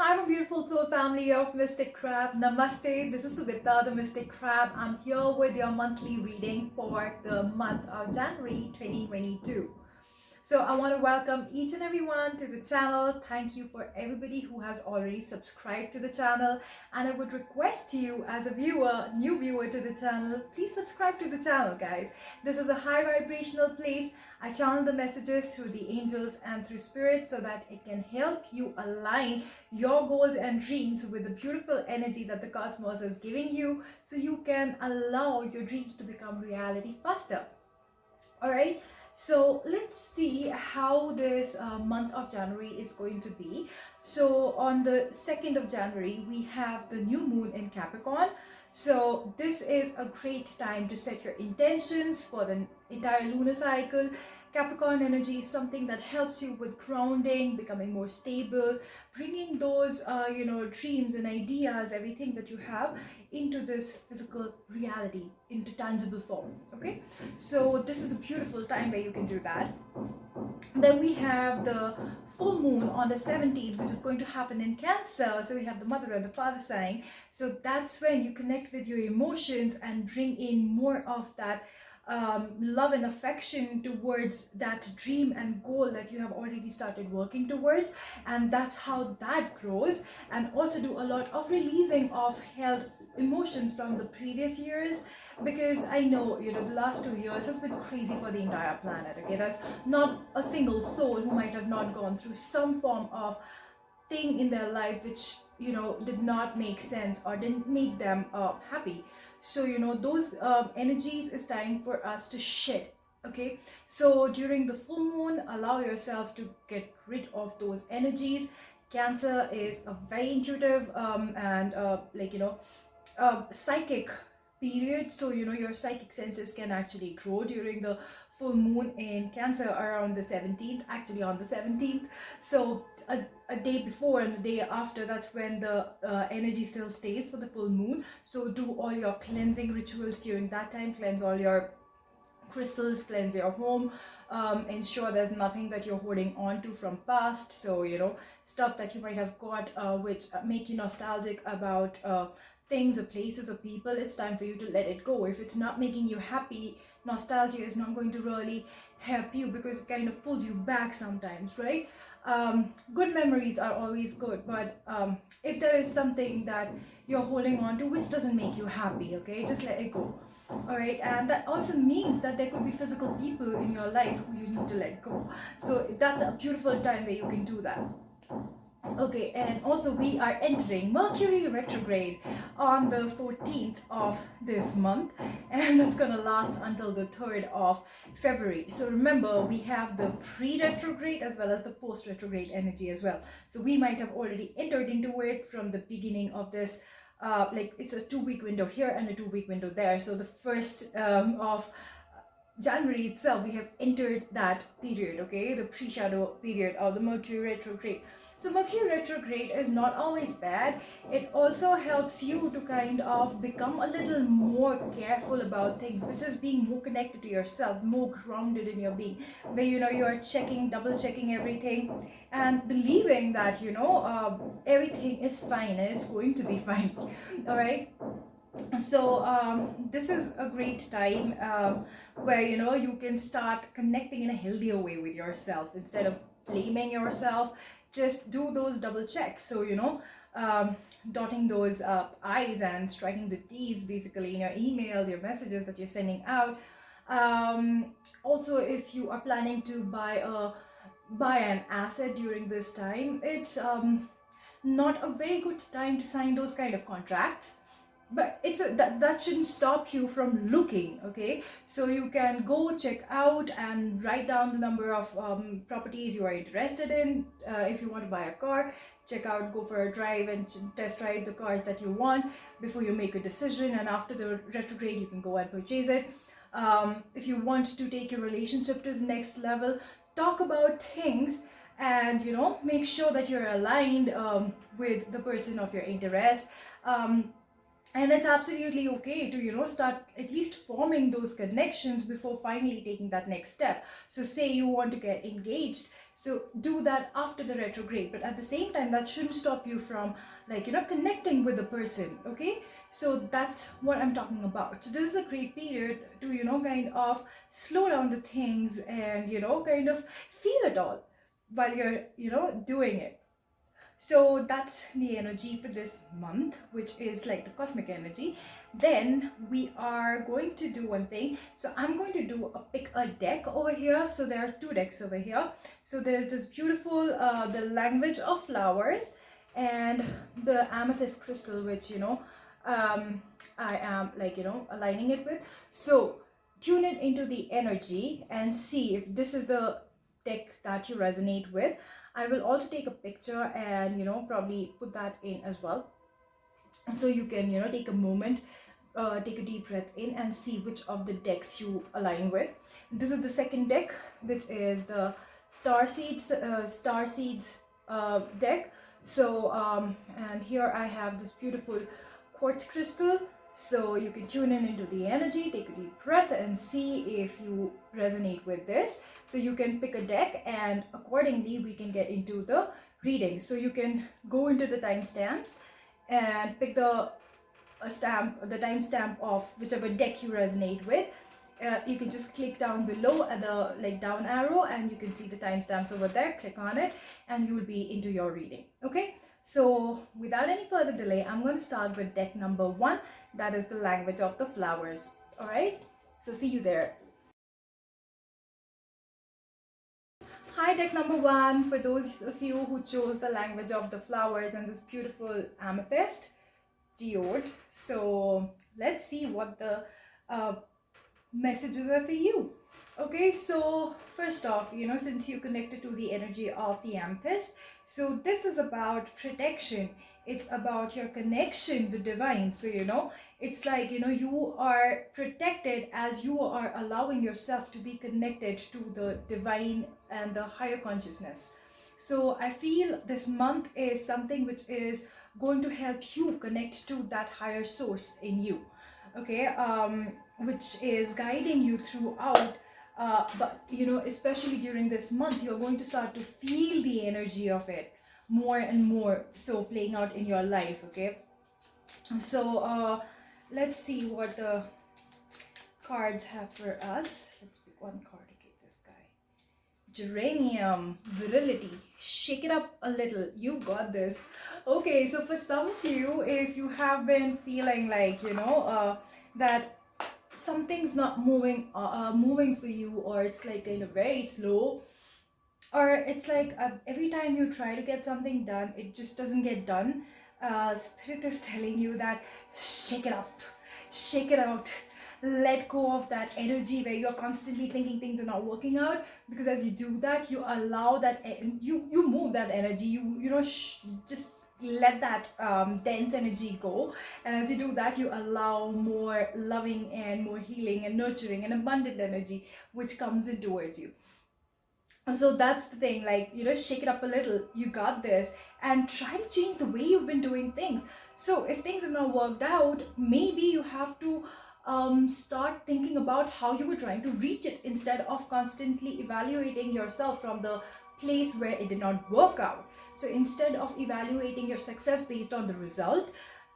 I'm a beautiful soul family of Mystic Crab. Namaste, this is Sudipta, the Mystic Crab. I'm here with your monthly reading for the month of January 2022. So I want to welcome each and everyone to the channel. Thank you for everybody who has already subscribed to the channel. And I would request you as a viewer, new viewer to the channel, please subscribe to the channel, guys. This is a high vibrational place. I channel the messages through the angels and through spirit so that it can help you align your goals and dreams with the beautiful energy that the cosmos is giving you so you can allow your dreams to become reality faster. All right. So let's see how this month of January is going to be. So on the 2nd of January, we have the new moon in Capricorn. So this is a great time to set your intentions for the entire lunar cycle. Capricorn energy is something that helps you with grounding, becoming more stable, bringing those dreams and ideas, everything that you have into this physical reality, into tangible form. Okay, so this is a beautiful time where you can do that. Then we have the full moon on the 17th, which is going to happen in Cancer. So we have the mother and the father sign. So that's when you connect with your emotions and bring in more of that love and affection towards that dream and goal that you have already started working towards, and that's how that grows. And also do a lot of releasing of held emotions from the previous years, because I know the last 2 years has been crazy for the entire planet. Okay, there's not a single soul who might have not gone through some form of thing in their life which did not make sense or didn't make them happy. So those energies is time for us to shed. Okay, so during the full moon, allow yourself to get rid of those energies. Cancer is a very intuitive and psychic period, so your psychic senses can actually grow during the full moon in Cancer around the 17th, actually on the 17th. So a day before and the day after, that's when the energy still stays for the full moon. So do all your cleansing rituals during that time. Cleanse all your crystals, cleanse your home, ensure there's nothing that you're holding on to from past. So stuff that you might have got which make you nostalgic about things or places or people. It's time for you to let it go. If it's not making you happy, nostalgia is not going to really help you, because it kind of pulls you back sometimes, right? Good memories are always good, but if there is something that you're holding on to which doesn't make you happy, okay, just let it go. All right, and that also means that there could be physical people in your life who you need to let go. So that's a beautiful time where you can do that. Okay, and also we are entering Mercury retrograde on the 14th of this month, and that's gonna last until the 3rd of February. So remember, we have the pre-retrograde as well as the post-retrograde energy as well. So we might have already entered into it from the beginning of this, it's a 2-week window here and a 2-week window there. So the 1st of January itself, we have entered that period, okay, the pre-shadow period of the Mercury retrograde. So Mercury retrograde is not always bad. It also helps you to kind of become a little more careful about things, which is being more connected to yourself, more grounded in your being, where you're checking, double checking everything and believing that everything is fine and it's going to be fine. All right. So this is a great time where you can start connecting in a healthier way with yourself instead of blaming yourself. Just do those double checks. So dotting those I's and striking the T's basically in your emails, your messages that you're sending out. Also, if you are planning to buy an asset during this time, it's not a very good time to sign those kind of contracts. But that shouldn't stop you from looking. Okay, so you can go check out and write down the number of properties you are interested in. If you want to buy a car, check out, go for a drive and test drive the cars that you want before you make a decision, and after the retrograde you can go and purchase it. If you want to take your relationship to the next level, talk about things and make sure that you're aligned with the person of your interest. And it's absolutely okay to, start at least forming those connections before finally taking that next step. So say you want to get engaged, so do that after the retrograde, but at the same time that shouldn't stop you from, like, connecting with the person. Okay, so that's what I'm talking about. So this is a great period to, kind of slow down the things and, kind of feel it all while you're, doing it. So that's the energy for this month, which is like the cosmic energy. Then we are going to do one thing. So I'm going to do a pick a deck over here. So there are two decks over here. So there's this beautiful the language of flowers and the amethyst crystal, which I am, like, aligning it with. So tune it into the energy and see if this is the deck that you resonate with. I will also take a picture and, probably put that in as well. So you can, take a moment, take a deep breath in and see which of the decks you align with. This is the second deck, which is the Starseeds deck. So, and here I have this beautiful quartz crystal. So you can tune in into the energy, take a deep breath and see if you resonate with this. So you can pick a deck and accordingly we can get into the reading. So you can go into the timestamps and pick the timestamp of whichever deck you resonate with. You can just click down below at the, like, down arrow and you can see the timestamps over there. Click on it and you will be into your reading. Okay, so without any further delay, I'm going to start with deck number 1. That is the language of the flowers. All right, so see you there. Hi, deck number 1. For those of you who chose the language of the flowers and this beautiful amethyst geode, so let's see what the messages are for you. Okay, so first off, since you connected to the energy of the amethyst, so this is about protection. It's about your connection with divine. So, it's like, you are protected as you are allowing yourself to be connected to the divine and the higher consciousness. So I feel this month is something which is going to help you connect to that higher source in you. Okay, which is guiding you throughout. But especially during this month, you're going to start to feel the energy of it more and more, so playing out in your life. Okay, so let's see what the cards have for us. Let's pick one card. Okay, this guy. Geranium, virility, shake it up a little. You got this. Okay, so for some of you, if you have been feeling like, that something's not moving for you, or it's like kind of very slow, or it's like every time you try to get something done, it just doesn't get done. Spirit is telling you that shake it up, shake it out, let go of that energy where you're constantly thinking things are not working out, because as you do that, you allow that you move that energy, just let that dense energy go. And as you do that, you allow more loving and more healing and nurturing and abundant energy which comes in towards you. So that's the thing, like, shake it up a little. You got this, and try to change the way you've been doing things. So if things have not worked out, maybe you have to start thinking about how you were trying to reach it, instead of constantly evaluating yourself from the place where it did not work out. So instead of evaluating your success based on the result,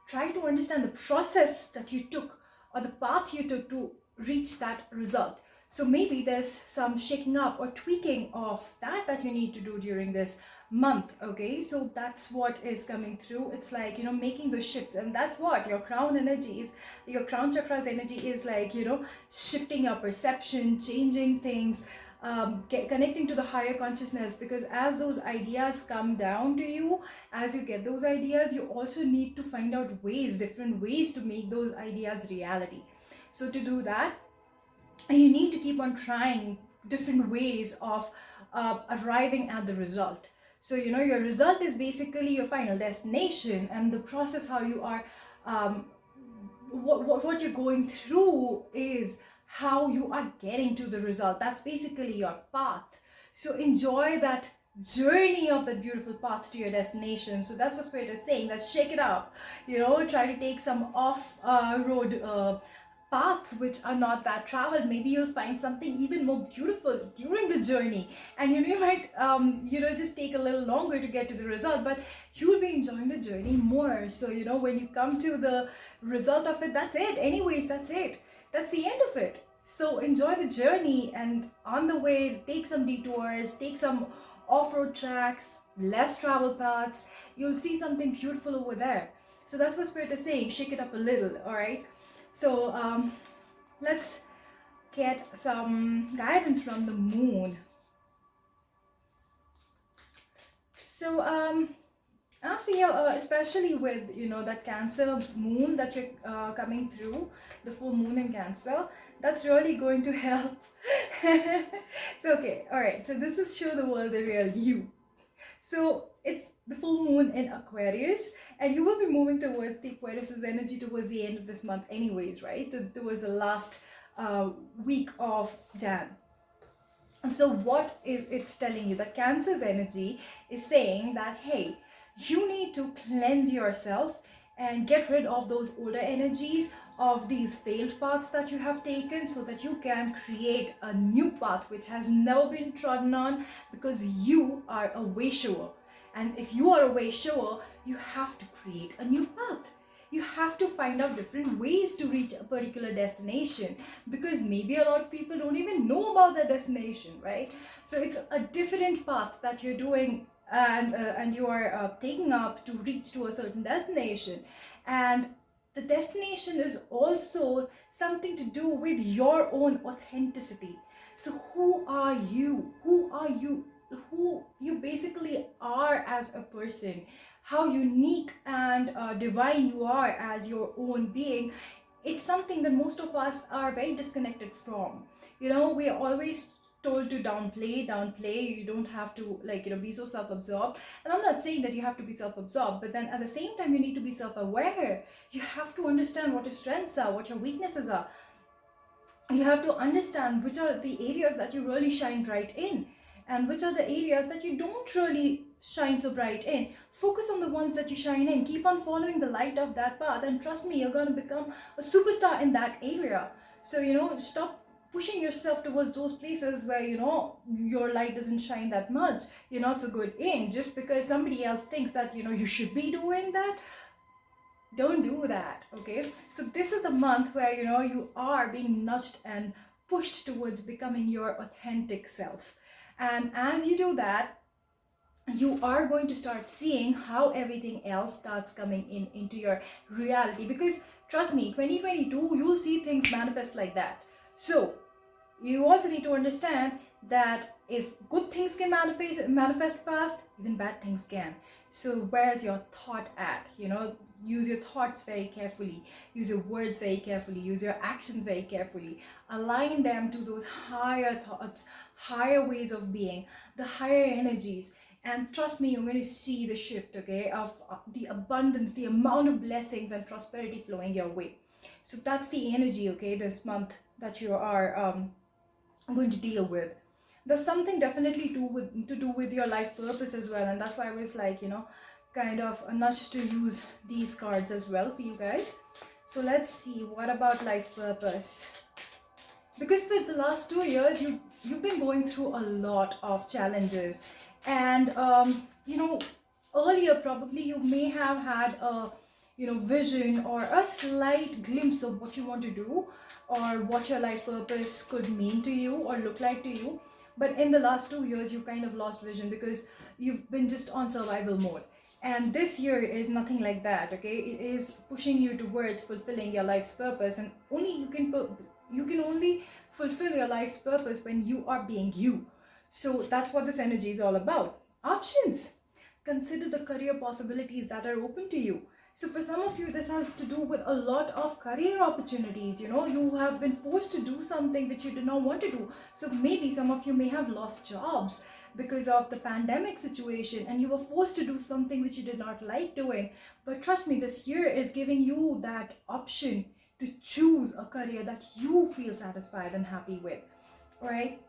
try to understand the process that you took, or the path you took to reach that result. So maybe there's some shaking up or tweaking of that you need to do during this month. Okay, so that's what is coming through. It's like, making those shifts, and that's what your crown energy is. Your crown chakra's energy is like, shifting your perception, changing things, connecting to the higher consciousness, because as those ideas come down to you, as you get those ideas, you also need to find out different ways to make those ideas reality. So to do that, you need to keep on trying different ways of arriving at the result. So your result is basically your final destination, and the process, how you are what you're going through is how you are getting to the result. That's basically your path. So enjoy that journey of that beautiful path to your destination. So that's what Spirit is saying, that shake it up, try to take some off road paths which are not that traveled. Maybe you'll find something even more beautiful during the journey, and you might just take a little longer to get to the result, but you will be enjoying the journey more. So when you come to the result of it, that's it anyways, that's it, that's the end of it. So enjoy the journey, and on the way take some detours, take some off-road tracks, less travel paths. You'll see something beautiful over there. So that's what Spirit is saying, shake it up a little. All right, so let's get some guidance from the moon. So I feel, especially with that Cancer moon that you're coming through, the full moon in Cancer, that's really going to help. So okay, all right. So this is show the world the real you. So it's the full moon in Aquarius, and you will be moving towards the Aquarius's energy towards the end of this month, anyways, right? Towards the last week of Jan. So what is it telling you? That Cancer's energy is saying that, hey, you need to cleanse yourself and get rid of those older energies of these failed paths that you have taken, so that you can create a new path which has never been trodden on, because you are a way shower. And if you are a way shower, you have to create a new path. You have to find out different ways to reach a particular destination, because maybe a lot of people don't even know about that destination, right? So it's a different path that you're doing, and you are taking up to reach to a certain destination. And the destination is also something to do with your own authenticity. So who are you? Who are you? Who you basically are as a person, how unique and divine you are as your own being. It's something that most of us are very disconnected from. We are always told to downplay. You don't have to be so self-absorbed. And I'm not saying that you have to be self-absorbed, but then at the same time you need to be self-aware. You have to understand what your strengths are, what your weaknesses are. You have to understand which are the areas that you really shine bright in, and which are the areas that you don't really shine so bright in. Focus on the ones that you shine in. Keep on following the light of that path, and trust me, you're going to become a superstar in that area. So stop pushing yourself towards those places where your light doesn't shine that much, you're not so good in, just because somebody else thinks that you should be doing that. Don't do that, okay? So this is the month where you are being nudged and pushed towards becoming your authentic self. And as you do that, you are going to start seeing how everything else starts coming into your reality. Because trust me, 2022, you'll see things manifest like that. So you also need to understand that if good things can manifest fast, even bad things can. So where's your thought at? Use your thoughts very carefully, use your words very carefully, use your actions very carefully. Align them to those higher thoughts, higher ways of being, the higher energies. And trust me, you're going to see the shift, okay, of the abundance, the amount of blessings and prosperity flowing your way. So that's the energy, okay, this month that you are going to deal with. There's something definitely to do with your life purpose as well, and that's why I was like, kind of a nudge to use these cards as well for you guys. So let's see, what about life purpose? Because for the last 2 years, you've been going through a lot of challenges, and earlier probably you may have had a vision or a slight glimpse of what you want to do, or what your life purpose could mean to you or look like to you. But in the last 2 years, you kind of lost vision because you've been just on survival mode. And this year is nothing like that, okay? It is pushing you towards fulfilling your life's purpose, and you can only fulfill your life's purpose when you are being you. So that's what this energy is all about. Options. Consider the career possibilities that are open to you. So for some of you, this has to do with a lot of career opportunities. You have been forced to do something which you did not want to do. So maybe some of you may have lost jobs because of the pandemic situation, and you were forced to do something which you did not like doing. But trust me, this year is giving you that option to choose a career that you feel satisfied and happy with, right?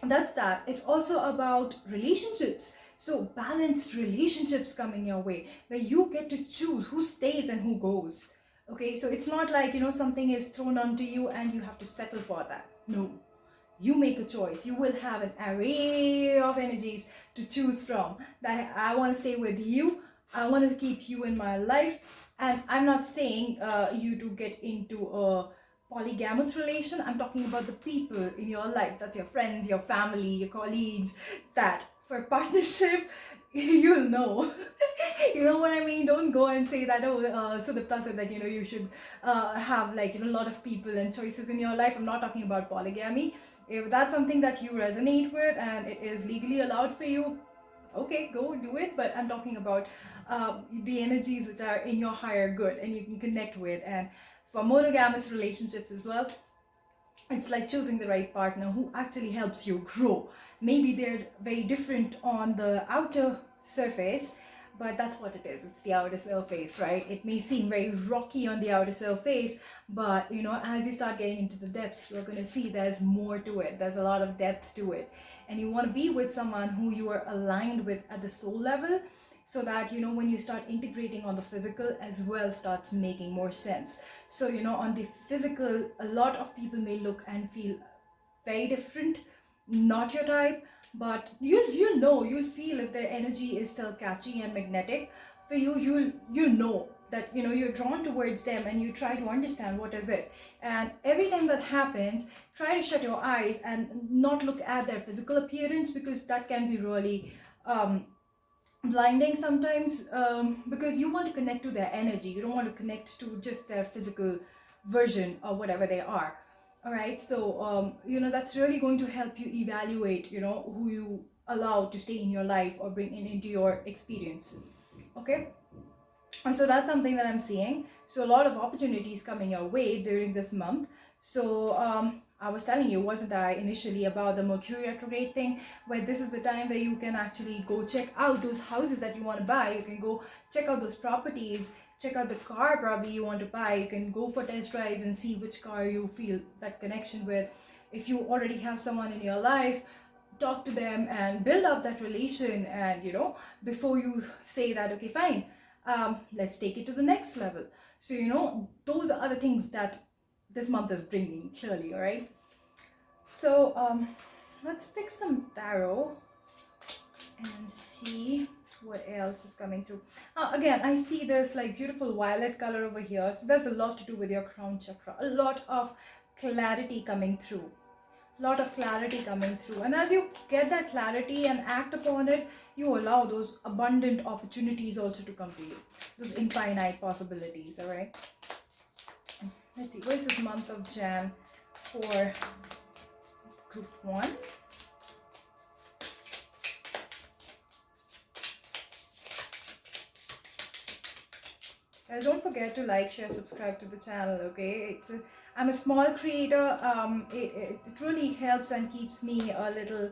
That's that. It's also about relationships. So balanced relationships coming your way, where you get to choose who stays and who goes. Okay, so it's not like, something is thrown onto you and you have to settle for that. No, you make a choice. You will have an array of energies to choose from. That I want to stay with you, I want to keep you in my life. And I'm not saying you to get into a polygamous relation. I'm talking about the people in your life. That's your friends, your family, your colleagues. That for partnership, you'll know. You know what I mean? Don't go and say that, oh, Sudipta said that, you should have like, a lot of people and choices in your life. I'm not talking about polygamy. If that's something that you resonate with and it is legally allowed for you, okay, go do it. But I'm talking about the energies which are in your higher good and you can connect with. And for monogamous relationships as well, it's like choosing the right partner who actually helps you grow. Maybe they're very different on the outer surface, but that's what it is. It's the outer surface, right? It may seem very rocky on the outer surface, but as you start getting into the depths, you're going to see there's more to it. There's a lot of depth to it. And you want to be with someone who you are aligned with at the soul level, so that when you start integrating on the physical as well, starts making more sense. So on the physical, a lot of people may look and feel very different, not your type, but you'll feel if their energy is still catchy and magnetic for you. You'll know that you're drawn towards them, and you try to understand what is it. And every time that happens, try to shut your eyes and not look at their physical appearance, because that can be really blinding sometimes, because you want to connect to their energy. You don't want to connect to just their physical version or whatever they are. All right, so that's really going to help you evaluate who you allow to stay in your life or bring into your experience. Okay, and so that's something that I'm seeing. So a lot of opportunities coming your way during this month. So I was telling you, wasn't I, initially, about the Mercury retrograde thing, where this is the time where you can actually go check out those houses that you want to buy. You can go check out those properties, check out the car probably you want to buy. You can go for test drives and see which car you feel that connection with. If you already have someone in your life, talk to them and build up that relation. And before you say that, okay, fine, let's take it to the next level. So those are the things that this month is bringing, clearly. All right, so let's pick some tarot and see what else is coming through. Again, I see this like beautiful violet color over here, so there's a lot to do with your crown chakra. A lot of clarity coming through. And as you get that clarity and act upon it, you allow those abundant opportunities also to come to you, those infinite possibilities. All right, let's see, what is this month of Jan for group 1? Guys, don't forget to like, share, subscribe to the channel. Okay, I'm a small creator. It really helps and keeps me a little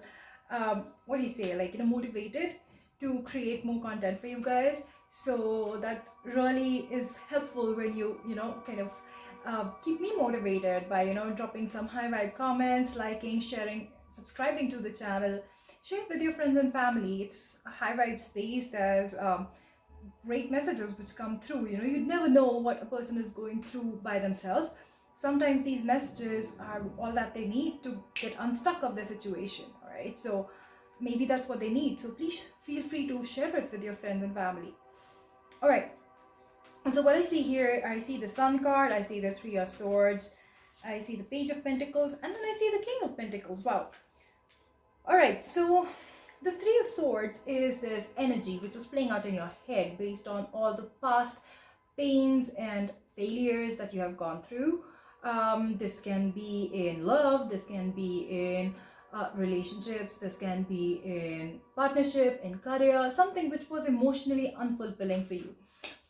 what do you say, like motivated to create more content for you guys. So that really is helpful when you kind of keep me motivated by dropping some high vibe comments, liking, sharing, subscribing to the channel. Share it with your friends and family. It's a high vibe space. There's great messages which come through. You'd never know what a person is going through by themselves. Sometimes these messages are all that they need to get unstuck of their situation. All right, so maybe that's what they need. So please feel free to share it with your friends and family. All right, so what I see here, I see the Sun card, I see the Three of Swords, I see the Page of Pentacles, and then I see the King of Pentacles. Wow. All right, so the Three of Swords is this energy which is playing out in your head based on all the past pains and failures that you have gone through. This can be in love, this can be in relationships, this can be in partnership, in career, something which was emotionally unfulfilling for you.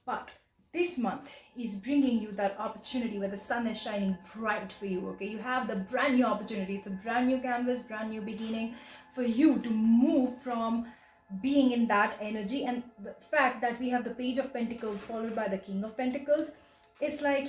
But this month is bringing you that opportunity where the sun is shining bright for you. Okay, you have the brand new opportunity. It's a brand new canvas, brand new beginning for you to move from being in that energy. And the fact that we have the Page of Pentacles followed by the King of Pentacles, it's like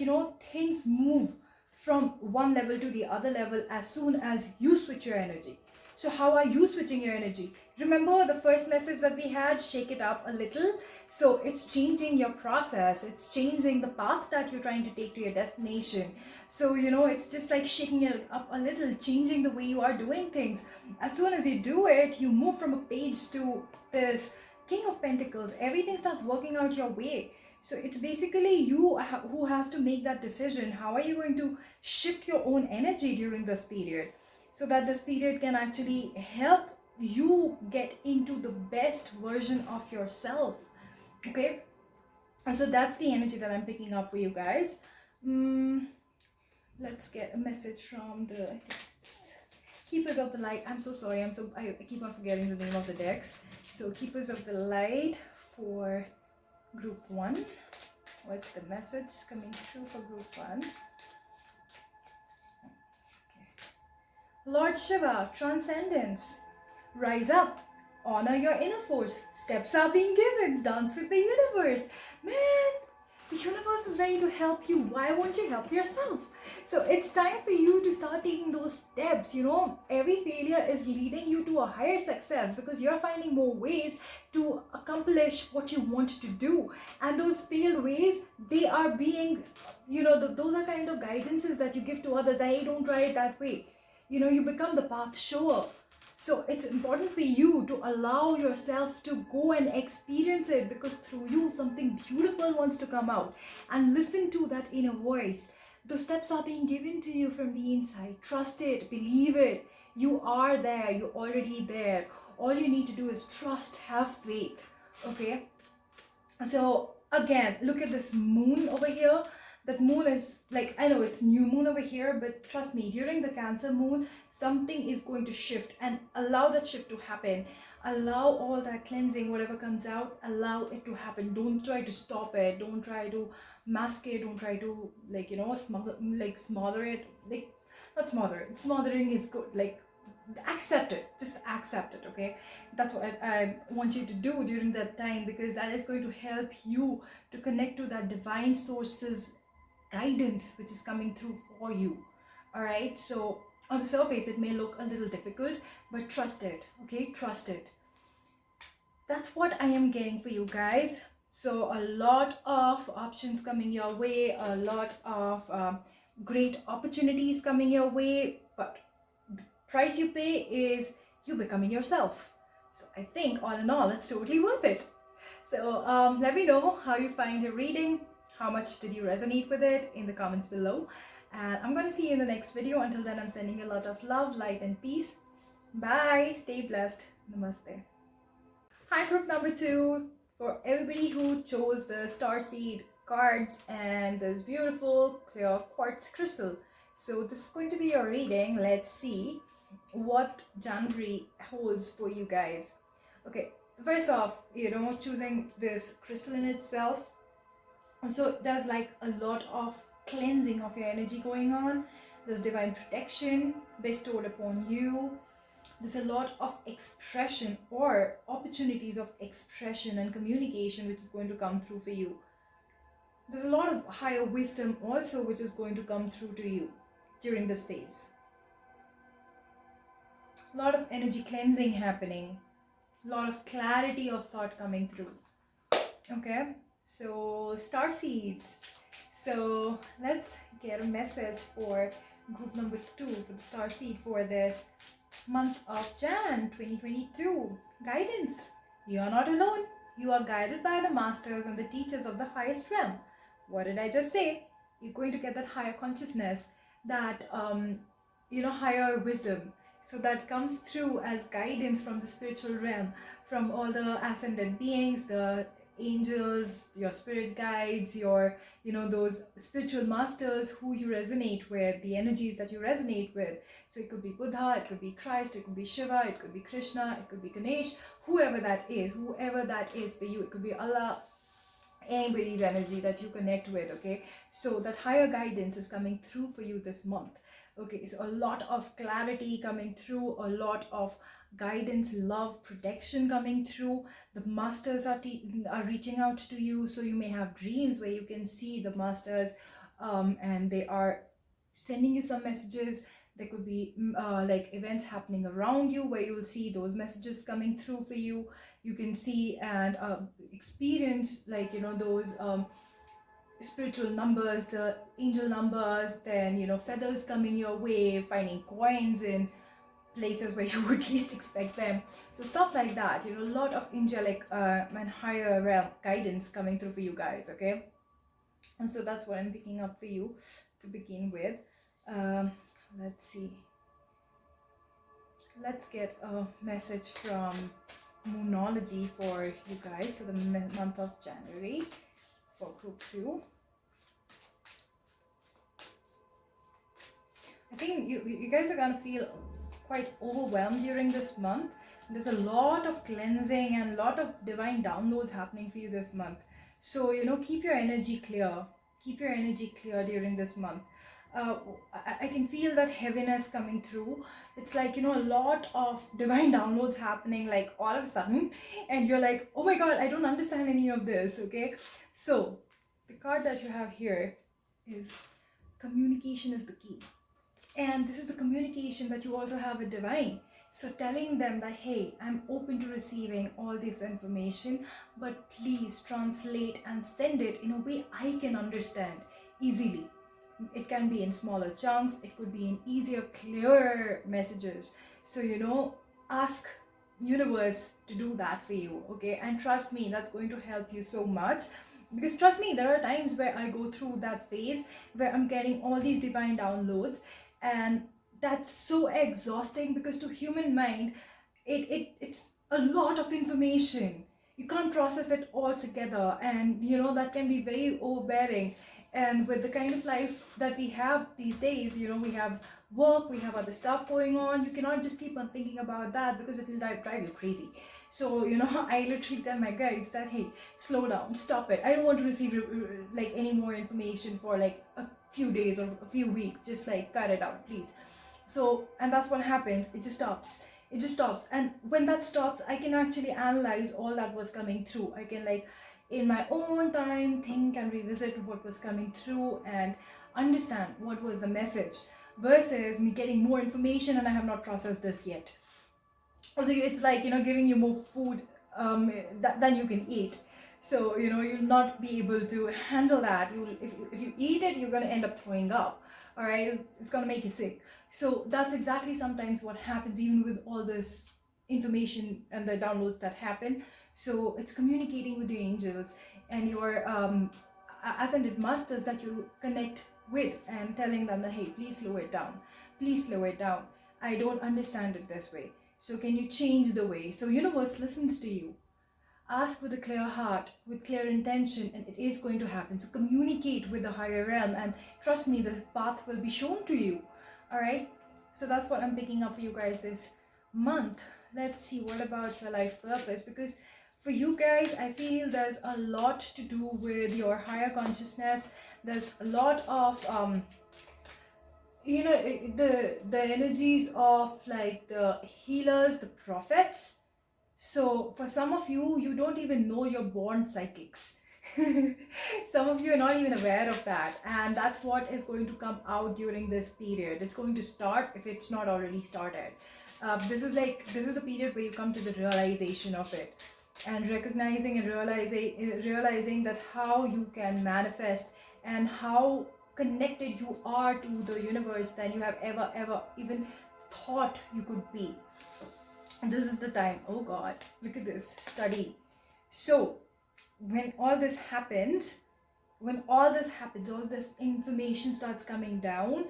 things move from one level to the other level as soon as you switch your energy. So how are you switching your energy? Remember the first message that we had, shake it up a little. So it's changing your process, it's changing the path that you're trying to take to your destination. So it's just like shaking it up a little, changing the way you are doing things. As soon as you do it, you move from a page to this King of Pentacles. Everything starts working out your way. So it's basically you who has to make that decision. How are you going to shift your own energy during this period, so that this period can actually help you get into the best version of yourself? Okay, and so that's the energy that I'm picking up for you guys. Let's get a message from the Keepers of the Light. I'm so sorry, I keep on forgetting the name of the decks. So Keepers of the Light for group 1. What's the message coming through for group 1? Lord Shiva, transcendence. Rise up, honor your inner force. Steps are being given. Dance with the universe. Man, the universe is ready to help you. Why won't you help yourself? So it's time for you to start taking those steps. Every failure is leading you to a higher success, because you're finding more ways to accomplish what you want to do. And those failed ways, they are being, those are kind of guidances that you give to others. Hey, don't try it that way. You become the path shower. So it's important for you to allow yourself to go and experience it, because through you something beautiful wants to come out. And listen to that inner voice. Those steps are being given to you from the inside. Trust it, believe it. You are there, you're already there. All you need to do is trust, have faith. Okay, so again, look at this moon over here. That moon is like, I know it's new moon over here, but trust me, during the Cancer moon, something is going to shift, and allow that shift to happen. Allow all that cleansing, whatever comes out, allow it to happen. Don't try to stop it. Don't try to mask it. Don't try to smother it. Not smother it. Smothering is good. Accept it. Just accept it. Okay, that's what I want you to do during that time, because that is going to help you to connect to that divine source's guidance which is coming through for you. All right, so on the surface it may look a little difficult, but trust it. Okay, trust it. That's what I am getting for you guys. So a lot of options coming your way, a lot of great opportunities coming your way, but the price you pay is you becoming yourself. So I think all in all, it's totally worth it. So let me know how you find your reading. How much did you resonate with it in the comments below? And I'm going to see you in the next video. Until then, I'm sending you a lot of love, light, and peace. Bye. Stay blessed. Namaste. Hi, group number 2. For everybody who chose the Starseed cards and this beautiful clear quartz crystal. So this is going to be your reading. Let's see what January holds for you guys. Okay, first off, choosing this crystal in itself, so there's like a lot of cleansing of your energy going on. There's divine protection bestowed upon you. There's a lot of expression or opportunities of expression and communication which is going to come through for you. There's a lot of higher wisdom also which is going to come through to you during this phase. A lot of energy cleansing happening. A lot of clarity of thought coming through. Okay, so star seeds. So let's get a message for group number 2 for the star seed for this month of Jan 2022. Guidance. You are not alone. You are guided by the masters and the teachers of the highest realm. What did I just say? You're going to get that higher consciousness, that higher wisdom. So that comes through as guidance from the spiritual realm, from all the ascended beings, the angels, your spirit guides, your those spiritual masters who you resonate with, the energies that you resonate with. So it could be Buddha, it could be Christ, it could be Shiva, it could be Krishna, it could be Ganesh, whoever that is for you. It could be Allah, anybody's energy that you connect with. Okay, so that higher guidance is coming through for you this month. Okay, so a lot of clarity coming through, a lot of guidance, love, protection coming through. The masters are reaching out to you. So you may have dreams where you can see the masters and they are sending you some messages There could be like events happening around you where you will see those messages coming through for you. You can see and experience, like, you know, those spiritual numbers, the angel numbers, then, you know, feathers coming your way, finding coins in places where you would least expect them. So stuff like that, you know, a lot of angelic and higher realm guidance coming through for you guys, okay? And so that's what I'm picking up for you to begin with. Let's see. Let's get a message from Moonology for you guys for the month of January for group 2. I think you guys are going to feel quite overwhelmed during this month. There's a lot of cleansing and a lot of divine downloads happening for you this month. So, you know, keep your energy clear. Keep your energy clear during this month. I can feel that heaviness coming through. It's like, you know, a lot of divine downloads happening like all of a sudden, and you're like, oh my god, I don't understand any of this, okay? So the card that you have here is communication is the key. And this is the communication that you also have with divine. So telling them that, hey, I'm open to receiving all this information, but please translate and send it in a way I can understand easily. It can be in smaller chunks, it could be in easier, clearer messages. So, you know, ask universe to do that for you, okay? And trust me, that's going to help you so much. Because trust me, there are times where I go through that phase where I'm getting all these divine downloads, and that's so exhausting because to human mind, it's a lot of information. You can't process it all together, and you know, that can be very overbearing. And with the kind of life that we have these days, you know, we have work, we have other stuff going on. You cannot just keep on thinking about that because it will drive you crazy. So, you know, I literally tell my guides that, hey, slow down, stop it. I don't want to receive like any more information for like a few days or a few weeks. Just like cut it out, please. So, and that's what happens. It just stops. It just stops. And when that stops, I can actually analyze all that was coming through. I can, like, in my own time, think and revisit what was coming through and understand what was the message, versus me getting more information and I have not processed this yet. So it's like, you know, giving you more food than you can eat. So, you know, you'll not be able to handle that. If you eat it, you're going to end up throwing up. All right, it's going to make you sick. So that's exactly sometimes what happens even with all this information and the downloads that happen. So it's communicating with the angels and your ascended masters that you connect with, and telling them that, hey, please slow it down. Please slow it down. I don't understand it this way. So can you change the way? So universe listens to you. Ask with a clear heart, with clear intention, and it is going to happen. So communicate with the higher realm, and trust me, the path will be shown to you. All right. So that's what I'm picking up for you guys this month. Let's see, what about your life purpose? Because for you guys, I feel there's a lot to do with your higher consciousness. There's a lot of you know, the energies of like the healers, the prophets. So for some of you, you don't even know you're born psychics. Some of you are not even aware of that, and that's what is going to come out during this period. It's going to start if it's not already started. This is the period where you come to the realization of it, and recognizing and realizing that how you can manifest and how connected you are to the universe than you have ever even thought you could be. And this is the time. Oh god, look at this. Study. So when all this happens, all this information starts coming down,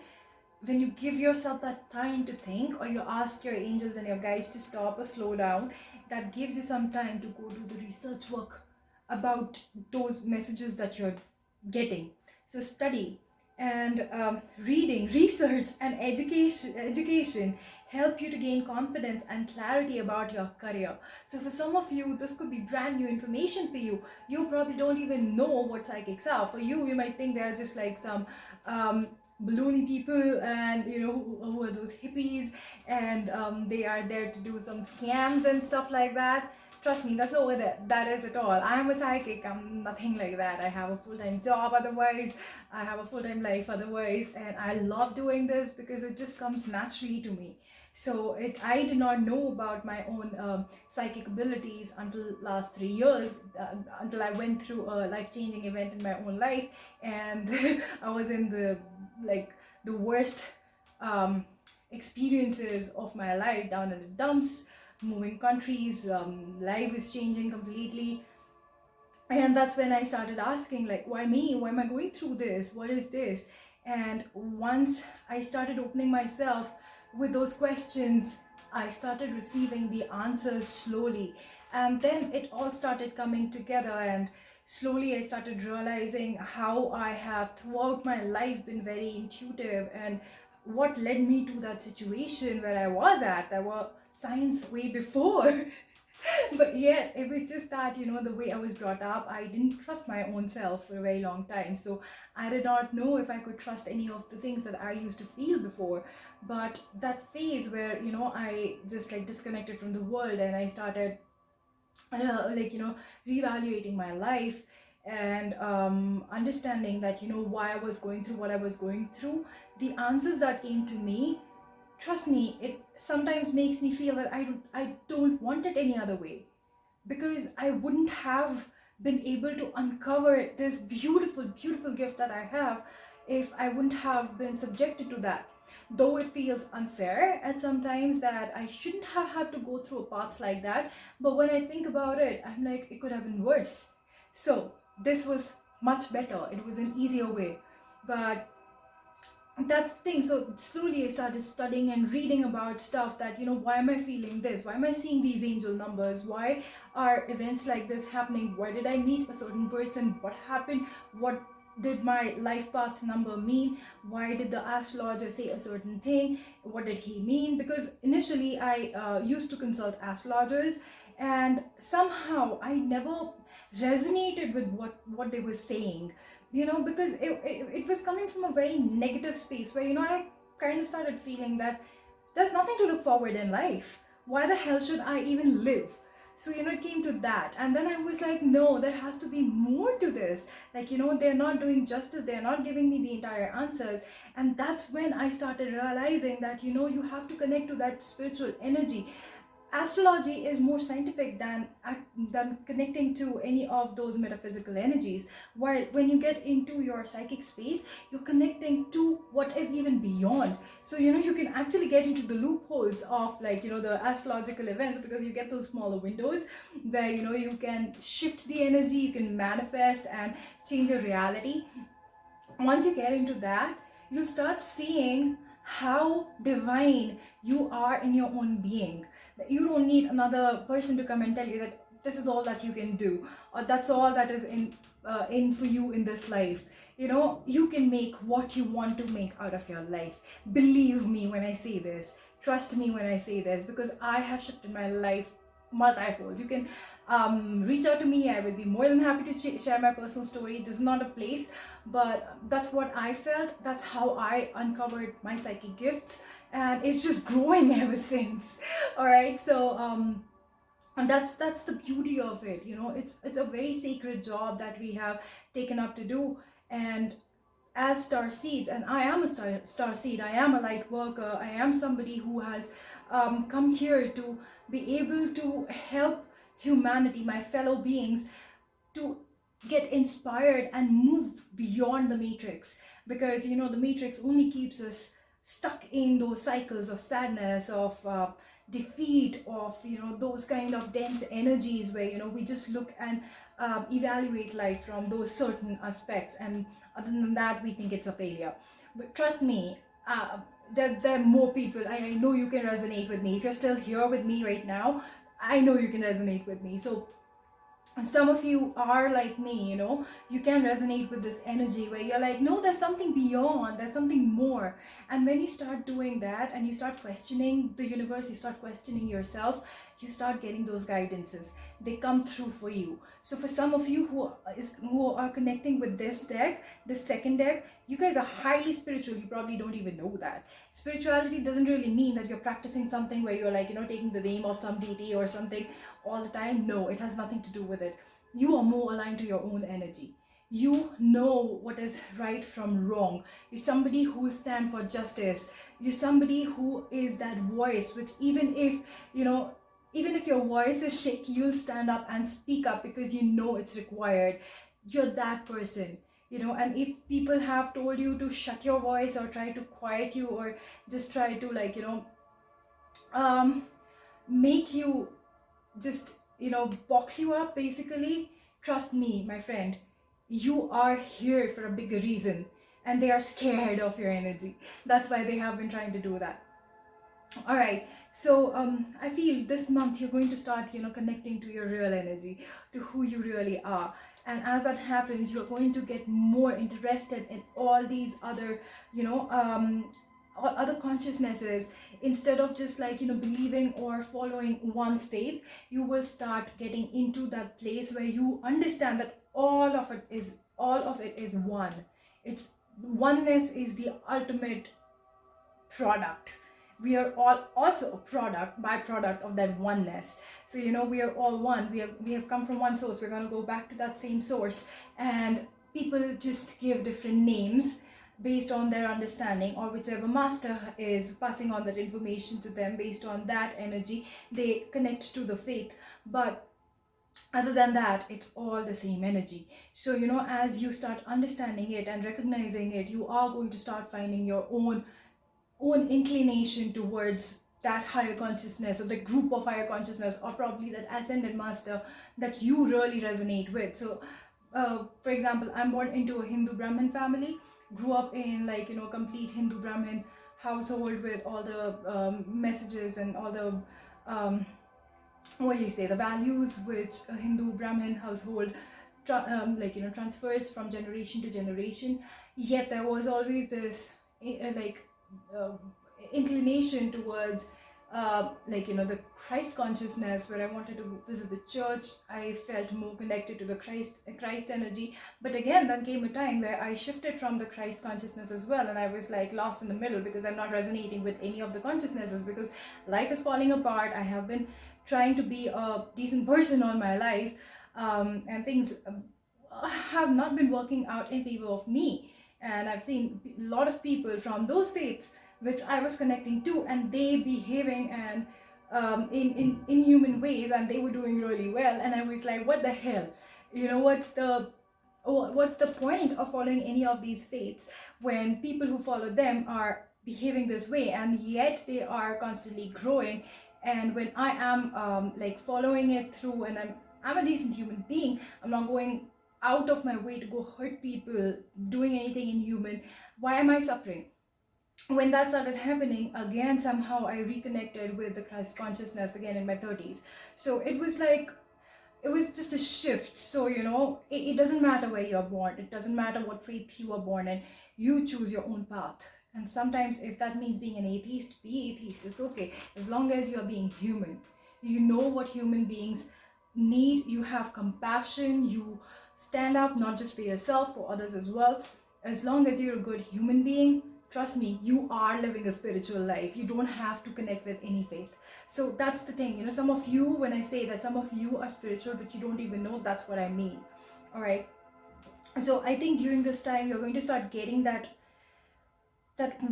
when you give yourself that time to think, or you ask your angels and your guides to stop or slow down, that gives you some time to go do the research work about those messages that you're getting. So study and reading, research, and education help you to gain confidence and clarity about your career. So for some of you, this could be brand new information for you. You probably don't even know what psychics are. For you, you might think they're just like some balloony people, and you know, who are those hippies, and they are there to do some scams and stuff like that. Trust me, that's not what that is at all. I'm a psychic. I'm nothing like that. I have a full-time job otherwise. I have a full-time life otherwise. And I love doing this because it just comes naturally to me. So I did not know about my own psychic abilities until last 3 years, until I went through a life-changing event in my own life. And I was in the worst experiences of my life, down in the dumps, moving countries, life is changing completely. And that's when I started asking, like, why me? Why am I going through this? What is this? And once I started opening myself with those questions, I started receiving the answers slowly. And then it all started coming together, and slowly I started realizing how I have throughout my life been very intuitive, and what led me to that situation where I was at. There were signs way before. But yet it was just that, the way I was brought up, I didn't trust my own self for a very long time. So I did not know if I could trust any of the things that I used to feel before. But that phase where, I just like disconnected from the world, and I started reevaluating my life, and understanding that, why I was going through what I was going through, the answers that came to me, trust me, it sometimes makes me feel that I don't want it any other way, because I wouldn't have been able to uncover this beautiful, beautiful gift that I have if I wouldn't have been subjected to that. Though it feels unfair at sometimes that I shouldn't have had to go through a path like that, but when I think about it, I'm like, it could have been worse. So this was much better. It was an easier way. But that's the thing. So slowly I started studying and reading about stuff that, why am I feeling this? Why am I seeing these angel numbers? Why are events like this happening? Why did I meet a certain person? What happened? What did my life path number mean? Why did the astrologer say a certain thing? What did he mean? Because initially I used to consult astrologers, and somehow I never resonated with what they were saying, because it was coming from a very negative space where, I kind of started feeling that there's nothing to look forward in life. Why the hell should I even live? So, it came to that. And then I was like, no, there has to be more to this. Like, they're not doing justice. They're not giving me the entire answers. And that's when I started realizing that, you have to connect to that spiritual energy. Astrology is more scientific than connecting to any of those metaphysical energies. While when you get into your psychic space, you're connecting to what is even beyond. So you can actually get into the loopholes of, like, the astrological events, because you get those smaller windows where you can shift the energy, you can manifest and change your reality. Once you get into that, you'll start seeing how divine you are in your own being. You don't need another person to come and tell you that this is all that you can do, or that's all that is in for you in this life. You can make what you want to make out of your life. Believe me when I say this. Trust me when I say this, because I have shifted my life multifold. You can reach out to me. I would be more than happy to share my personal story. This is not a place, but that's what I felt. That's how I uncovered my psychic gifts, and it's just growing ever since. All right, so and that's the beauty of it. It's a very sacred job that we have taken up to do. And as star seeds, and I am a star seed, I am a light worker, I am somebody who has come here to be able to help humanity, my fellow beings, to get inspired and move beyond the matrix. Because the matrix only keeps us stuck in those cycles of sadness, of defeat, of those kind of dense energies where we just look and evaluate life from those certain aspects, and other than that we think it's a failure. But trust me, there are more people. I know you can resonate with me. If you're still here with me right now, I know you can resonate with me. So some of you are like me, you can resonate with this energy where you're like, no, there's something beyond, there's something more. And when you start doing that and you start questioning the universe, you start questioning yourself, you start getting those guidances. They come through for you. So for some of you who are connecting with this deck, this second deck, you guys are highly spiritual. You probably don't even know that. Spirituality doesn't really mean that you're practicing something where you're like, taking the name of some deity or something all the time. No, it has nothing to do with it. You are more aligned to your own energy. You know what is right from wrong. You're somebody who will stand for justice. You're somebody who is that voice which, even if your voice is shaky, you'll stand up and speak up because you know it's required. You're that person. And if people have told you to shut your voice or try to quiet you or just try to um make you just box you up basically, trust me, my friend, you are here for a bigger reason, and they are scared of your energy. That's why they have been trying to do that. All right, so I feel this month you're going to start connecting to your real energy, to who you really are. And as that happens, you're going to get more interested in all these other other consciousnesses. Instead of just believing or following one faith, you will start getting into that place where you understand that all of it is one. It's oneness is the ultimate product. We are all also a byproduct of that oneness. So we are all one. We have come from one source. We're going to go back to that same source. And people just give different names based on their understanding, or whichever master is passing on that information to them. Based on that energy, they connect to the faith. But other than that, it's all the same energy. So as you start understanding it and recognizing it, you are going to start finding your own inclination towards that higher consciousness, or the group of higher consciousness, or probably that ascended master that you really resonate with. So for example, I'm born into a Hindu Brahmin family, grew up in complete Hindu Brahmin household with all the messages and all the the values which a Hindu Brahmin household transfers from generation to generation. Yet there was always this uh, inclination towards the Christ consciousness, where I wanted to visit the church. I felt more connected to the Christ energy. But again, then came a time where I shifted from the Christ consciousness as well, and I was lost in the middle because I'm not resonating with any of the consciousnesses, because life is falling apart. I have been trying to be a decent person all my life, and things have not been working out in favor of me. And I've seen a lot of people from those faiths which I was connecting to, and they behaving and in inhuman ways, and they were doing really well. And I was like, what the hell? What's the point of following any of these faiths when people who follow them are behaving this way, and yet they are constantly growing? And when I am following it through, and I'm a decent human being, I'm not going out of my way to go hurt people, doing anything inhuman. Why am I suffering? When that started happening again, somehow I reconnected with the Christ consciousness again in my 30s. So it was just a shift. So it doesn't matter where you're born, it doesn't matter what faith you are born in, you choose your own path. And sometimes if that means being an atheist, be atheist, it's okay, as long as you're being human. You know what human beings need, you have compassion, you stand up not just for yourself, for others as well. As long as you're a good human being, trust me, you are living a spiritual life. You don't have to connect with any faith. So that's the thing. Some of you, when I say that some of you are spiritual but you don't even know, that's what I mean. All right. So I think during this time you're going to start getting that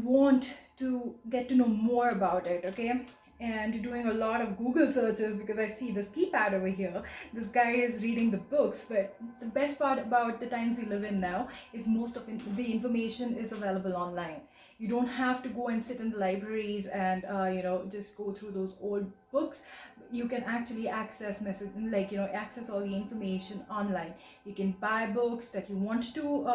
want to get to know more about it. Okay. And doing a lot of Google searches, because I see this keypad over here. This guy is reading the books, but the best part about the times we live in now is most of the information is available online. You don't have to go and sit in the libraries and just go through those old books. You can actually access access all the information online. You can buy books that you want to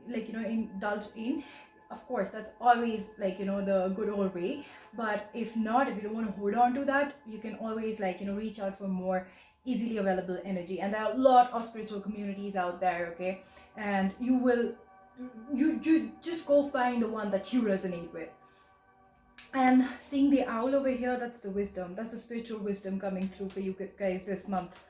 indulge in. Of course, that's always the good old way. But if not, if you don't want to hold on to that, you can always reach out for more easily available energy. And there are a lot of spiritual communities out there. Okay. And you just go find the one that you resonate with. And seeing the owl over here, that's the wisdom, that's the spiritual wisdom coming through for you guys this month.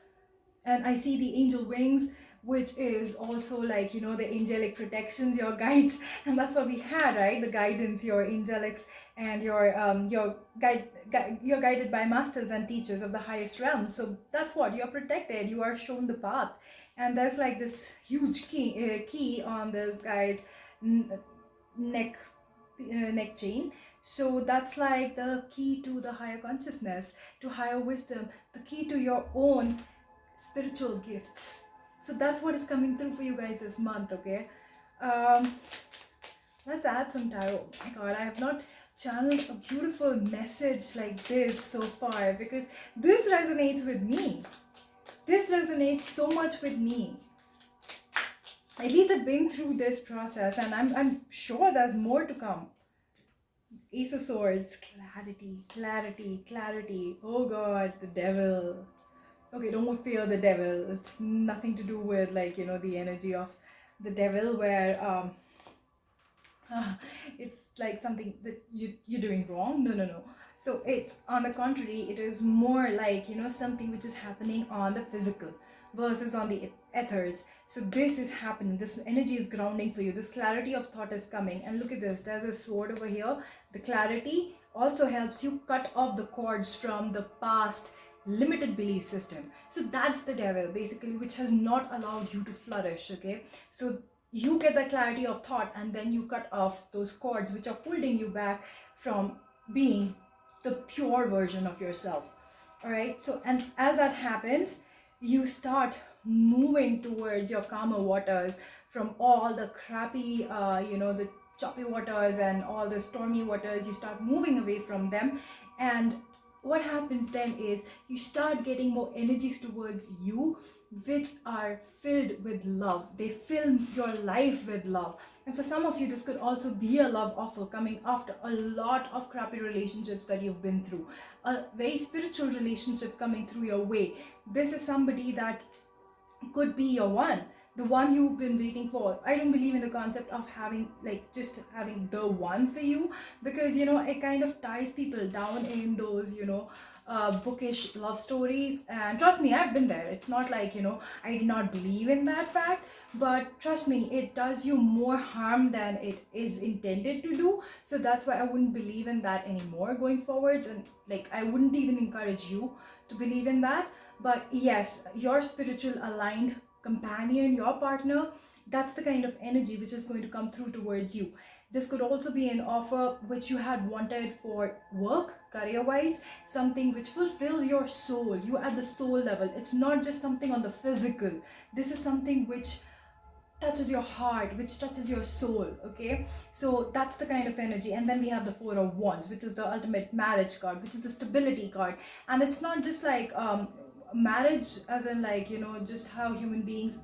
And I see the angel wings, which is also like, you know, the angelic protections, your guides, and that's what we had, right? The guidance, your angelics, and your you're guided by masters and teachers of the highest realms. So that's what you're protected. You are shown the path, and there's like this huge key on this guy's neck neck chain. So that's like the key to the higher consciousness, to higher wisdom, the key to your own spiritual gifts. So that's what is coming through for you guys this month. Okay, let's add some tarot. Oh my god, I have not channeled a beautiful message like this so far, because this resonates with me. This resonates so much with me. At least I've been through this process, and I'm sure there's more to come. Ace of Swords, clarity, clarity, clarity. Oh god, the devil. Okay, don't fear the devil. It's nothing to do with, like, you know, the energy of the devil, where it's like something that you're doing wrong. No. So it's on the contrary, it is more like, you know, something which is happening on the physical versus on the ethers. So this is happening, this energy is grounding for you, this clarity of thought is coming. And look at this, there's a sword over here. The clarity also helps you cut off the cords from the past limited belief system. So that's the devil basically, which has not allowed you to flourish. Okay, so you get the clarity of thought, and then you cut off those cords which are holding you back from being the pure version of yourself. All right, so and as that happens, you start moving towards your calmer waters, from all the crappy you know, the choppy waters and all the stormy waters. You start moving away from them, and what happens then is you start getting more energies towards you, which are filled with love. They fill your life with love. And for some of you, this could also be a love offer coming after a lot of crappy relationships that you've been through, a very spiritual relationship coming through your way. This is somebody that could be your one, the one you've been waiting for. I don't believe in the concept of having, like, just having the one for you, because, you know, it kind of ties people down in those, you know, bookish love stories. And trust me, I've been there. It's not like, you know, I did not believe in that fact, but trust me, it does you more harm than it is intended to do. So that's why I wouldn't believe in that anymore going forwards, and like, I wouldn't even encourage you to believe in that. But yes, your spiritual aligned companion, your partner, that's the kind of energy which is going to come through towards you. This could also be an offer which you had wanted for work, career wise, something which fulfills your soul, you at the soul level. It's not just something on the physical. This is something which touches your heart, which touches your soul. Okay, so that's the kind of energy. And then we have the Four of Wands, which is the ultimate marriage card, which is the stability card. And it's not just like marriage as in, like, you know, just how human beings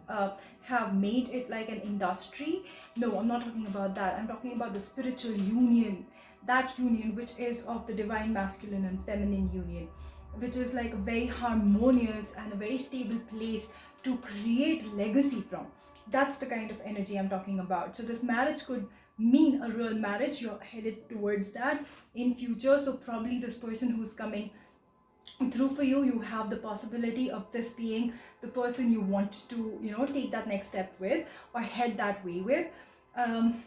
have made it like an industry. No, I'm not talking about that. I'm talking about the spiritual union, that union which is of the divine masculine and feminine union, which is like a very harmonious and a very stable place to create legacy from. That's the kind of energy I'm talking about. So this marriage could mean a real marriage. You're headed towards that in future. So probably this person who's coming through for you, you have the possibility of this being the person you want to, you know, take that next step with or head that way with.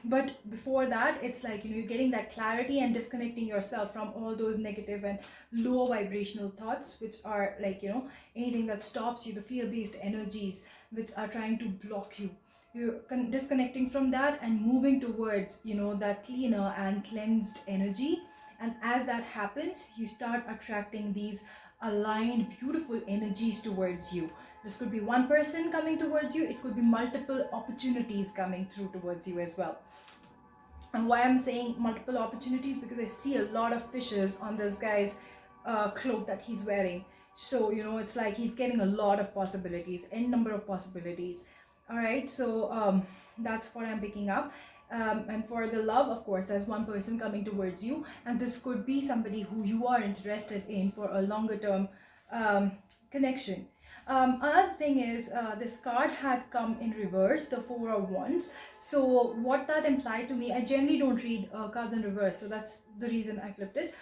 But before that, it's like, you know, you're getting that clarity and disconnecting yourself from all those negative and low vibrational thoughts, which are like, you know, anything that stops you, the fear-based energies which are trying to block you. You're disconnecting from that and moving towards, you know, that cleaner and cleansed energy. And as that happens, you start attracting these aligned, beautiful energies towards you. This could be one person coming towards you. It could be multiple opportunities coming through towards you as well. And why I'm saying multiple opportunities, because I see a lot of fishes on this guy's cloak that he's wearing. So, you know, it's like he's getting a lot of possibilities, n number of possibilities. All right, so that's what I'm picking up. And for the love, of course, there's one person coming towards you, and this could be somebody who you are interested in for a longer term connection. Another thing is, this card had come in reverse, the Four of Wands. So what that implied to me, I generally don't read cards in reverse, so that's the reason I flipped it.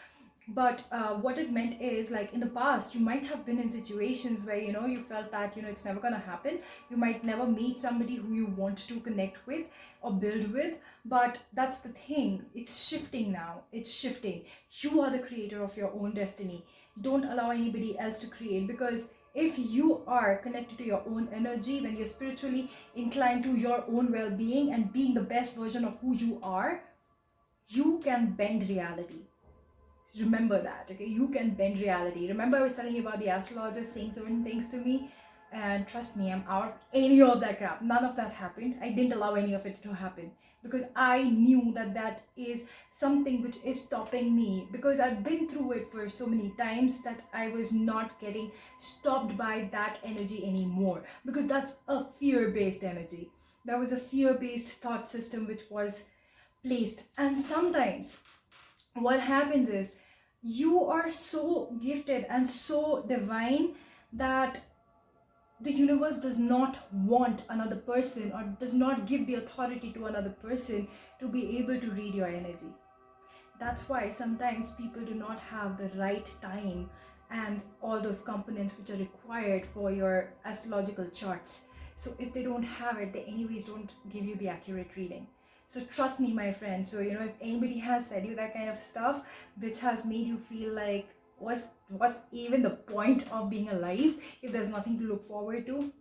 But what it meant is, like, in the past you might have been in situations where you felt that it's never gonna happen. You might never meet somebody who you want to connect with or build with. But that's the thing, it's shifting now, it's shifting. You are the creator of your own destiny. Don't allow anybody else to create, because if you are connected to your own energy, when you're spiritually inclined to your own well-being and being the best version of who you are, you can bend reality. Remember that, okay? You can bend reality. Remember, I was telling you about the astrologist saying certain things to me, and trust me, I'm out of any of that crap. None of that happened. I didn't allow any of it to happen, because I knew that that is something which is stopping me, because I've been through it for so many times that I was not getting stopped by that energy anymore, because that's a fear-based energy. That was a fear-based thought system which was placed. And sometimes what happens is, you are so gifted and so divine that the universe does not want another person, or does not give the authority to another person to be able to read your energy. That's why sometimes people do not have the right time and all those components which are required for your astrological charts. So if they don't have it, they anyways don't give you the accurate reading. So trust me, my friend. So if anybody has said you that kind of stuff which has made you feel like, what's even the point of being alive if there's nothing to look forward to,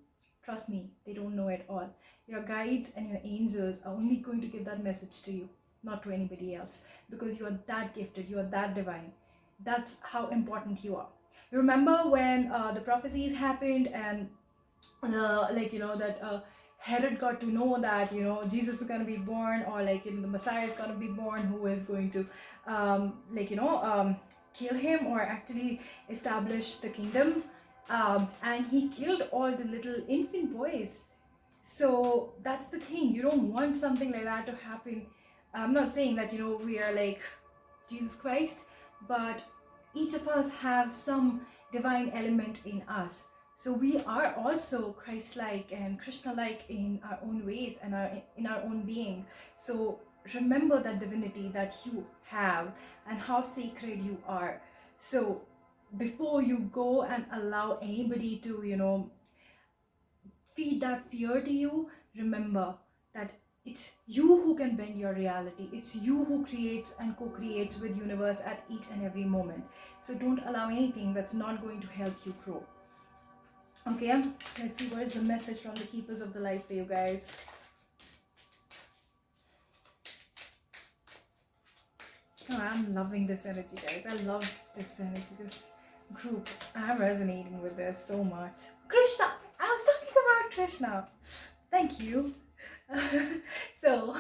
trust me, they don't know at all. Your guides and your angels are only going to give that message to you, not to anybody else, because you are that gifted, you are that divine. That's how important you are. Remember when the prophecies happened, and that Herod got to know that Jesus is going to be born, or the Messiah is going to be born, who is going to kill him, or actually establish the kingdom. And he killed all the little infant boys. So that's the thing, you don't want something like that to happen. I'm not saying that we are like Jesus Christ, but each of us have some divine element in us. So we are also Christ-like and Krishna-like in our own ways, and in our own being. So remember that divinity that you have and how sacred you are. So before you go and allow anybody to feed that fear to you, remember that it's you who can bend your reality. It's you who creates and co-creates with universe at each and every moment. So don't allow anything that's not going to help you grow. Okay, let's see what is the message from the keepers of the light for you guys. Oh, I'm loving this energy, guys. I love this energy, this group. I'm resonating with this so much. Krishna! I was talking about Krishna. Thank you. So,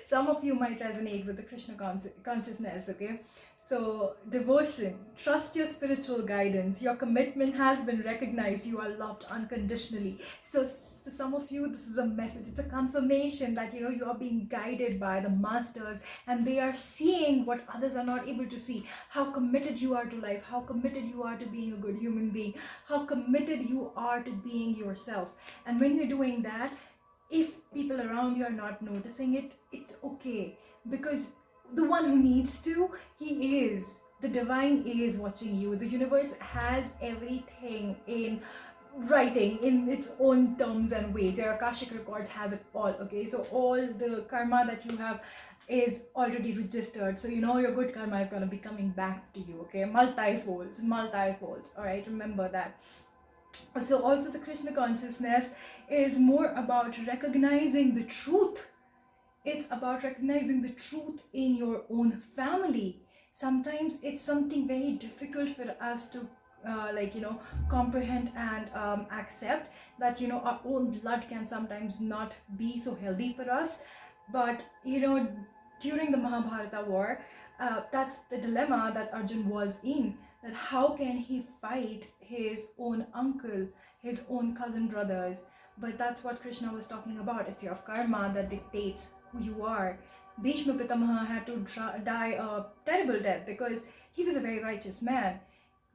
some of you might resonate with the Krishna consciousness, okay? So, devotion, trust your spiritual guidance. Your commitment has been recognized. You are loved unconditionally. So, for some of you, this is a message. It's a confirmation that, you are being guided by the masters, and they are seeing what others are not able to see. How committed you are to life, how committed you are to being a good human being, how committed you are to being yourself. And when you're doing that, if people around you are not noticing it, it's okay, because the one who needs to, he is. The divine is watching you. The universe has everything in writing in its own terms and ways. Your Akashic records has it all, okay? So all the karma that you have is already registered. So your good karma is going to be coming back to you, okay? Multi-folds, all right? Remember that. So also the Krishna consciousness is more about recognizing the truth. It's about recognizing the truth in your own family. Sometimes it's something very difficult for us to comprehend and accept that our own blood can sometimes not be so healthy for us. But during the Mahabharata war, that's the dilemma that Arjun was in, that how can he fight his own uncle, his own cousin brothers. But that's what Krishna was talking about. It's your karma that dictates who you are. Bhishma Pitamaha had to die a terrible death because he was a very righteous man,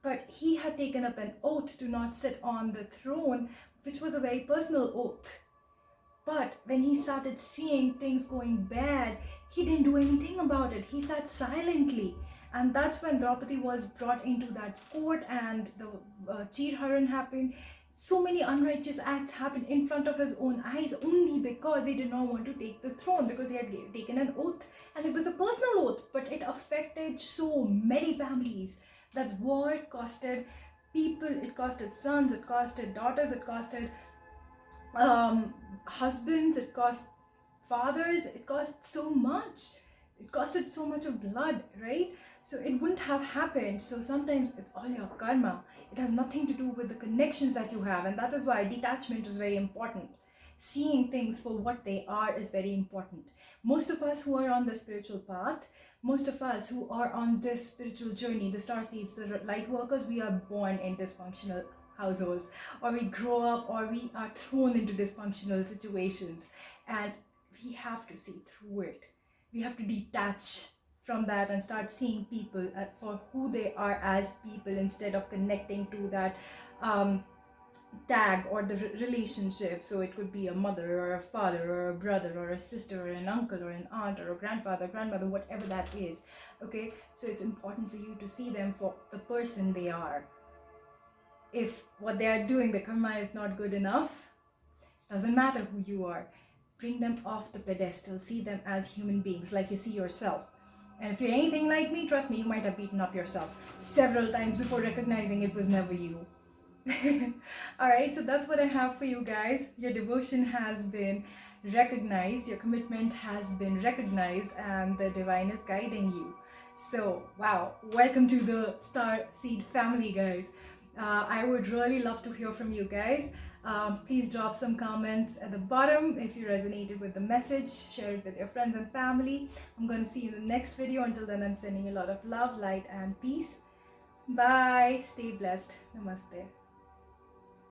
but he had taken up an oath to not sit on the throne, which was a very personal oath. But when he started seeing things going bad, he didn't do anything about it. He sat silently. And that's when Draupadi was brought into that court, and the Chirharan happened. So many unrighteous acts happened in front of his own eyes, only because he did not want to take the throne, because he had taken an oath, and it was a personal oath, but it affected so many families. That war costed people, it costed sons, it costed daughters, it costed husbands, it cost fathers, it cost so much, it costed so much of blood, right? So it wouldn't have happened. So sometimes it's all your karma. It has nothing to do with the connections that you have, and that is why detachment is very important. Seeing things for what they are is very important. Most of us who are on the spiritual path, most of us who are on this spiritual journey, the star seeds, the light workers, we are born in dysfunctional households, or we grow up, or we are thrown into dysfunctional situations, and we have to see through it. We have to detach from that and start seeing people for who they are as people, instead of connecting to that tag or the relationship. So it could be a mother or a father or a brother or a sister or an uncle or an aunt or a grandfather, grandmother, whatever that is. Okay, so it's important for you to see them for the person they are. If what they are doing, the karma, is not good enough, doesn't matter who you are, bring them off the pedestal. See them as human beings, like you see yourself. And if you're anything like me, trust me, you might have beaten up yourself several times before recognizing it was never you. Alright, so that's what I have for you guys. Your devotion has been recognized, your commitment has been recognized, and the divine is guiding you. So, wow, welcome to the Star Seed family, guys. I would really love to hear from you guys. Please drop some comments at the bottom if you resonated with the message. Share it with your friends and family. I'm going to see you in the next video. Until then, I'm sending you a lot of love, light, and peace. Bye. Stay blessed. Namaste.